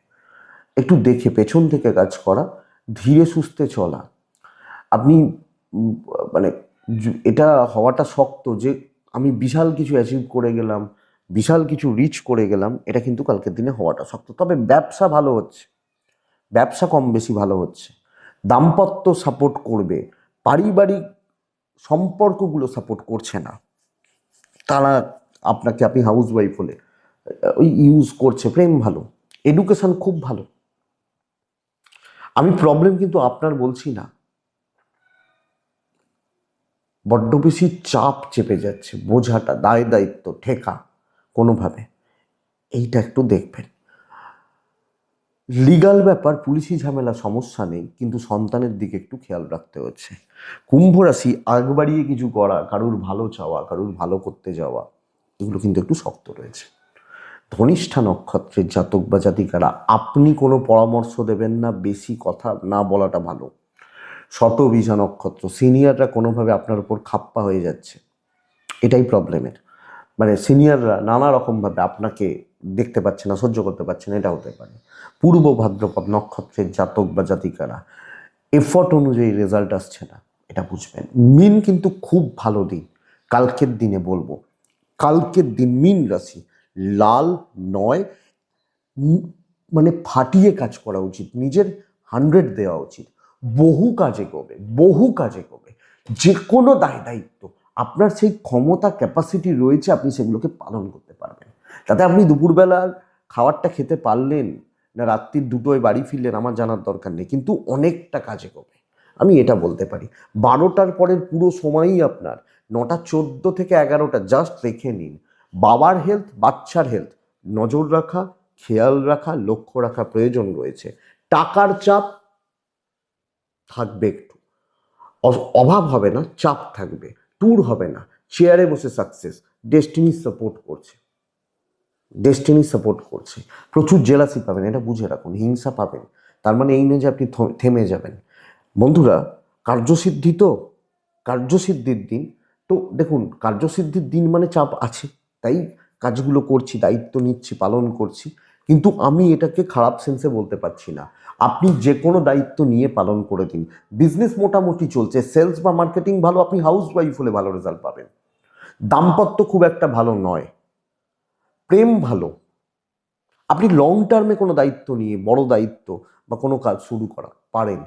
একটু দেখে পেছন থেকে কাজ করা, ধীরে সুস্থে চলা। আপনি মানে এটা হওয়াটা শক্ত যে আমি বিশাল কিছু অ্যাচিভ করে গেলাম, বিশাল কিছু রিচ করে গেলাম, এটা কিন্তু কালকের দিনে হওয়াটা শক্ত। তবে ব্যবসা ভালো হচ্ছে, ব্যবসা কম বেশি ভালো হচ্ছে, দাম্পত্য সাপোর্ট করবে, পারিবারিক সম্পর্কগুলো সাপোর্ট করছে না, তারা আপনাকে, আপনি হাউস ওয়াইফ হলে ওই ইউজ করছে। প্রেম ভালো, এডুকেশন খুব ভালো। আমি প্রবলেম কিন্তু আপনার বলছি না, বড্ড বেশি চাপ চেপে যাচ্ছে, বোঝাটা, দায় দায়িত্ব ঠেকা কোনোভাবে, এইটা একটু দেখবেন। লিগাল ব্যাপার, পুলিশি ঝামেলা সমস্যা নেই, কিন্তু সন্তানের দিকে একটু খেয়াল রাখতে হচ্ছে। কুম্ভ রাশি, আগ বাড়িয়ে কিছু করা, কারুর ভালো চাওয়া, কারুর ভালো করতে যাওয়া, এগুলো কিন্তু একটু শক্ত রয়েছে। ধনিষ্ঠা নক্ষত্রের জাতক বা জাতিকারা, আপনি কোনো পরামর্শ দেবেন না, বেশি কথা না বলাটা ভালো। শতবীজা নক্ষত্র, সিনিয়ররা কোনোভাবে আপনার উপর খাপ্পা হয়ে যাচ্ছে, এটাই প্রবলেমের। মানে সিনিয়ররা নানা রকমভাবে আপনাকে দেখতে পাচ্ছে না, সহ্য করতে পারছে না, এটা হতে পারে। পূর্ব ভাদ্রপদ নক্ষত্রের জাতক বা জাতিকারা, এফর্ট অনুযায়ী রেজাল্ট আসছে না, এটা বুঝবেন। মিন কিন্তু খুব ভালো দিন কালকের দিনে বলবো। কালকের দিন মিন রাশি, লাল নয়, মানে ফাটিয়ে কাজ করা উচিত, নিজের 100 দেওয়া উচিত, বহু কাজে করবে, বহু কাজে করবে, যে কোনো দায় দায়িত্ব আপনার সেই ক্ষমতা ক্যাপাসিটি রয়েছে, আপনি সেগুলোকে পালন করতে পারবেন। তাতে আপনি দুপুরবেলার খাবারটা খেতে পারলেন না রাত্রির 2টোয় বাড়ি ফিরলেন আমার জানার দরকার নেই, কিন্তু অনেকটা কাজে করবে, আমি এটা বলতে পারি। 12টার পরের পুরো সময়ই আপনার, 9টা 14 থেকে 11টা জাস্ট রেখে নিন। বাবার হেলথ, বাচ্চার হেলথ নজর রাখা, খেয়াল রাখা, লক্ষ্য রাখা প্রয়োজন রয়েছে। টাকার চাপ থাকবে একটু, অভাব হবে না, চাপ থাকবে। ট্যুর হবে না, চেয়ারে বসে সাকসেস, ডেস্টিনি সাপোর্ট করছে, ডেস্টিনি সাপোর্ট করছে। প্রচুর জেলাসি পাবেন, এটা বুঝে রাখুন, হিংসা পাবেন। তার মানে এই নয় যে আপনি থেমে যাবেন। বন্ধুরা, কার্যসিদ্ধি তো, কার্যসিদ্ধির দিন তো দেখুন, কার্যসিদ্ধির দিন মানে চাপ আছে, তাই কাজগুলো করছি, দায়িত্ব নিচ্ছি, পালন করছি, কিন্তু আমি এটাকে খারাপ সেন্সে বলতে পারছি না। আপনি যে কোনো দায়িত্ব নিয়ে পালন করে দিন। বিজনেস মোটামুটি চলছে, সেলস বা মার্কেটিং ভালো, আপনি হাউস ওয়াইফ হলে ভালো রেজাল্ট পাবেন। দাম্পত্য খুব একটা ভালো নয়, প্রেম ভালো। আপনি লং টার্মে কোনো দায়িত্ব নিয়ে, বড় দায়িত্ব বা কোনো কাজ শুরু করা পারেন।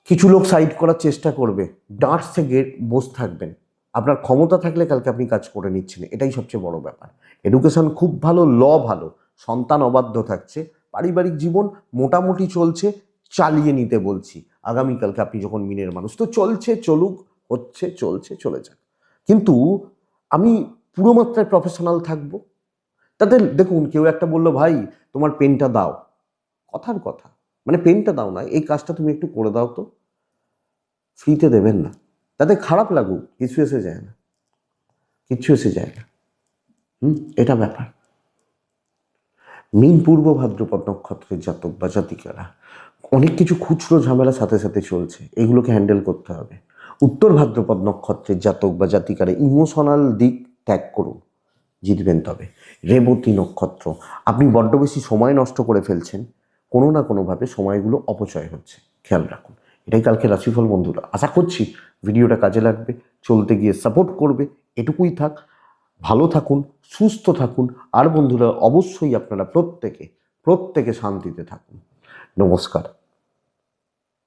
কিছু লোক সাইড করার চেষ্টা করবে, ডাঁটসে বসে থাকবেন, আপনার ক্ষমতা থাকলে কালকে আপনি কাজ করে নিচ্ছেন, এটাই সবচেয়ে বড় ব্যাপার। এডুকেশন খুব ভালো, ভালো, সন্তান অবাধ্য থাকছে, পারিবারিক জীবন মোটামুটি চলছে, চালিয়ে নিতে বলছি। আগামীকালকে আপনি যখন মিনের মানুষ, তো চলছে চলুক, হচ্ছে চলছে চলে যাক, কিন্তু আমি পুরো মাত্রায় প্রফেশনাল থাকবো। তাদের দেখুন, কেউ একটা বললো ভাই তোমার পেনটা দাও, কথার কথা, মানে পেনটা দাও না, এই কাজটা তুমি একটু করে দাও তো, ফ্রিতে দেবেন না, তাতে খারাপ লাগুক, কিছু এসে যায় না, কিচ্ছু এসে যায় না। এটা ব্যাপার। মীন পূর্ব ভাদ্রপদ নক্ষত্রের জাতক বা জাতিকারা, অনেক কিছু খুচরো ঝামেলা সাথে সাথে চলছে, এগুলোকে হ্যান্ডেল করতে হবে। উত্তর ভাদ্রপদ নক্ষত্রের জাতক বা জাতিকারা, ইমোশনাল দিক ত্যাগ করুন, জিতবেন। তবে রেবতী নক্ষত্র, আপনি বড্ড বেশি সময় নষ্ট করে ফেলছেন, কোনো না কোনোভাবে সময়গুলো অপচয় হচ্ছে, খেয়াল রাখুন। এটাই কালকে রাশিফল বন্ধুরা, আশা করছি ভিডিওটা কাজে লাগবে, চলতে গিয়ে সাপোর্ট করবে, এটুকুই থাক। ভালো থাকুন, সুস্থ থাকুন, আর বন্ধুরা অবশ্যই আপনারা প্রত্যেকে শান্তিতে থাকুন। নমস্কার।